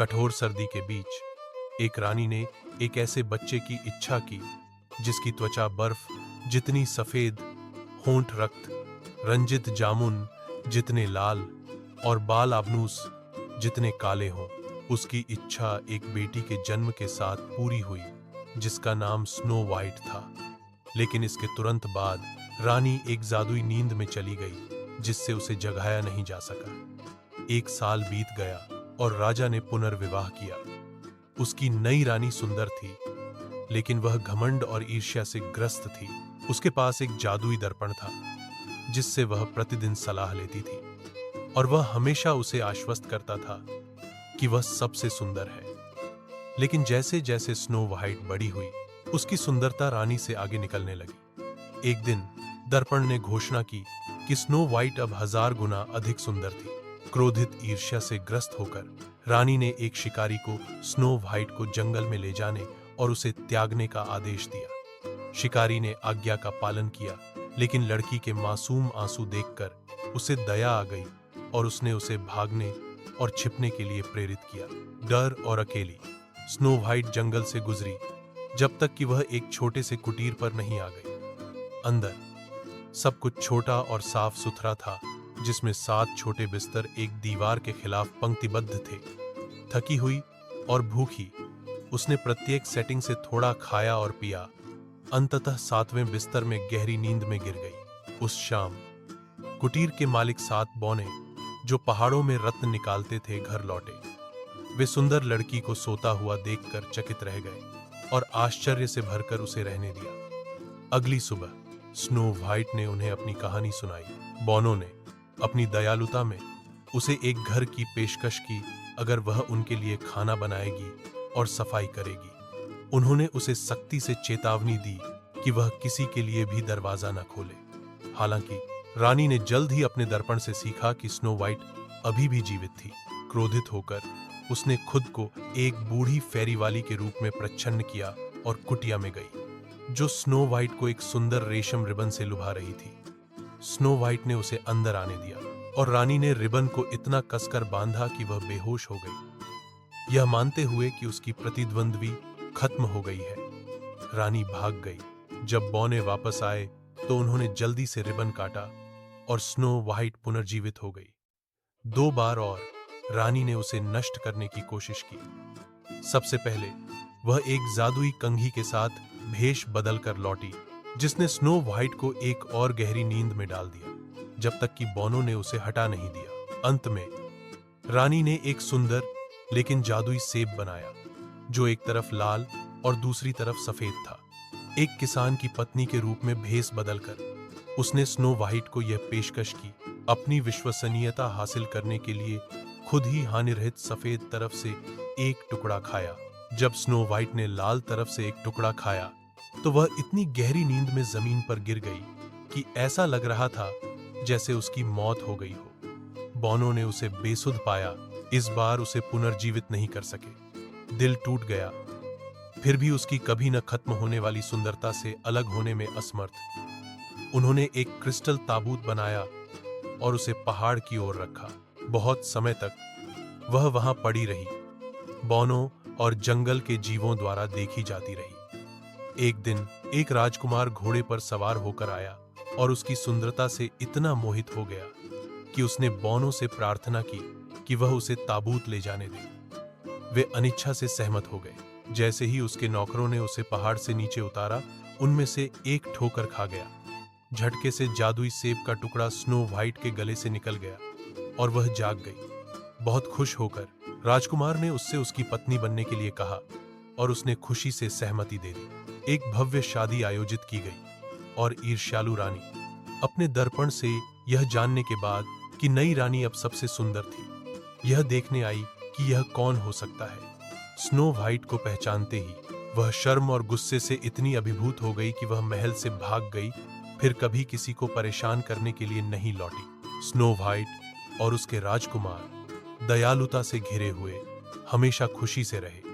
कठोर सर्दी के बीच एक रानी ने एक ऐसे बच्चे की इच्छा की जिसकी त्वचा बर्फ जितनी सफेद, होंठ रक्त रंजित जामुन जितने लाल और बाल आबनूस जितने काले हों। उसकी इच्छा एक बेटी के जन्म के साथ पूरी हुई जिसका नाम स्नो वाइट था। लेकिन इसके तुरंत बाद रानी एक जादुई नींद में चली गई जिससे उसे जगाया नहीं जा सका। 1 साल बीत गया और राजा ने पुनर्विवाह किया। उसकी नई रानी सुंदर थी, लेकिन वह घमंड और ईर्ष्या से ग्रस्त थी। उसके पास एक जादुई दर्पण था जिससे वह प्रतिदिन सलाह लेती थी और वह हमेशा उसे आश्वस्त करता था कि वह सबसे सुंदर है। लेकिन जैसे जैसे स्नो वाइट बड़ी हुई, उसकी सुंदरता रानी से आगे निकलने लगी। एक दिन दर्पण ने घोषणा की कि स्नो वाइट अब 1000 गुना अधिक सुंदर थी। क्रोधित ईर्ष्या से ग्रस्त होकर रानी ने एक शिकारी को स्नो वाइट को जंगल में ले जाने और उसे त्यागने का आदेश दिया। शिकारी ने आज्ञा का पालन किया, लेकिन लड़की के मासूम आंसू देखकर उसे दया आ गई और उसने उसे भागने और छिपने के लिए प्रेरित किया। डर और अकेली स्नो वाइट जंगल से गुजरी जब तक कि वह एक छोटे से कुटीर पर नहीं आ गई। अंदर सब कुछ छोटा और साफ सुथरा था, जिसमें 7 छोटे बिस्तर एक दीवार के खिलाफ पंक्तिबद्ध थे। थकी हुई और भूखी, उसने प्रत्येक सेटिंग से थोड़ा खाया और पिया। अंततः 7वें बिस्तर में गहरी नींद में गिर गई। उस शाम कुटीर के मालिक 7 बौने, जो पहाड़ों में रत्न निकालते थे, घर लौटे। वे सुंदर लड़की को सोता हुआ देखकर चकित रह गए और आश्चर्य से भरकर उसे रहने दिया। अगली सुबह स्नो वाइट ने उन्हें अपनी कहानी सुनाई। बौनों ने अपनी दयालुता में उसे एक घर की पेशकश की अगर वह उनके लिए खाना बनाएगी और सफाई करेगी। उन्होंने उसे सख्ती से चेतावनी दी कि वह किसी के लिए भी दरवाजा न खोले। हालांकि रानी ने जल्द ही अपने दर्पण से सीखा कि स्नो वाइट अभी भी जीवित थी। क्रोधित होकर उसने खुद को एक बूढ़ी फेरी वाली के रूप में प्रच्छन्न किया और कुटिया में गई, जो स्नो वाइट को एक सुंदर रेशम रिबन से लुभा रही थी। स्नो वाइट ने उसे अंदर आने दिया और रानी ने रिबन को इतना कसकर बांधा कि वह बेहोश हो गई, यह मानते हुए कि उसकी प्रतिद्वंद्वी खत्म हो गई है। रानी भाग गई। जब बौने वापस आए तो उन्होंने जल्दी से रिबन काटा और स्नो वाइट पुनर्जीवित हो गई। 2 बार और रानी ने उसे नष्ट करने की कोशिश की। सबसे पहले वह एक जादुई कंघी के साथ भेष बदलकर लौटी, जिसने स्नो वाइट को एक और गहरी नींद में डाल दिया जब तक कि बौनों ने उसे हटा नहीं दिया। अंत में रानी ने एक सुंदर लेकिन जादुई सेब बनाया, जो एक तरफ लाल और दूसरी तरफ सफेद था। एक किसान की पत्नी के रूप में भेष बदलकर उसने स्नो वाइट को यह पेशकश की, अपनी विश्वसनीयता हासिल करने के लिए खुद ही हानिरहित सफेद तरफ से एक टुकड़ा खाया। जब स्नो वाइट ने लाल तरफ से एक टुकड़ा खाया तो वह इतनी गहरी नींद में जमीन पर गिर गई कि ऐसा लग रहा था जैसे उसकी मौत हो गई हो। बौनों ने उसे बेसुध पाया। इस बार उसे पुनर्जीवित नहीं कर सके। दिल टूट गया, फिर भी उसकी कभी न खत्म होने वाली सुंदरता से अलग होने में असमर्थ, उन्होंने एक क्रिस्टल ताबूत बनाया और उसे पहाड़ की ओर रखा। बहुत समय तक वह वहां पड़ी रही, बौनों और जंगल के जीवों द्वारा देखी जाती रही। एक दिन एक राजकुमार घोड़े पर सवार होकर आया और उसकी सुंदरता से इतना मोहित हो गया कि उसने बौनों से प्रार्थना की कि वह उसे ताबूत ले जाने दे। वे अनिच्छा से सहमत हो गए। जैसे ही उसके नौकरों ने उसे पहाड़ से नीचे उतारा, उनमें से एक ठोकर खा गया। झटके से जादुई सेब का टुकड़ा स्नो वाइट के गले से निकल गया और वह जाग गई। बहुत खुश होकर राजकुमार ने उससे उसकी पत्नी बनने के लिए कहा और उसने खुशी से सहमति दे दी। एक भव्य शादी आयोजित की गई और ईर्ष्यालु रानी अपने दर्पण से यह जानने के बाद कि नई रानी अब सबसे सुंदर थी, यह देखने आई कि यह कौन हो सकता है। स्नो वाइट को पहचानते ही वह शर्म और गुस्से से इतनी अभिभूत हो गई कि वह महल से भाग गई, फिर कभी किसी को परेशान करने के लिए नहीं लौटी। स्नो वाइट और उसके राजकुमार दयालुता से घिरे हुए हमेशा खुशी से रहे।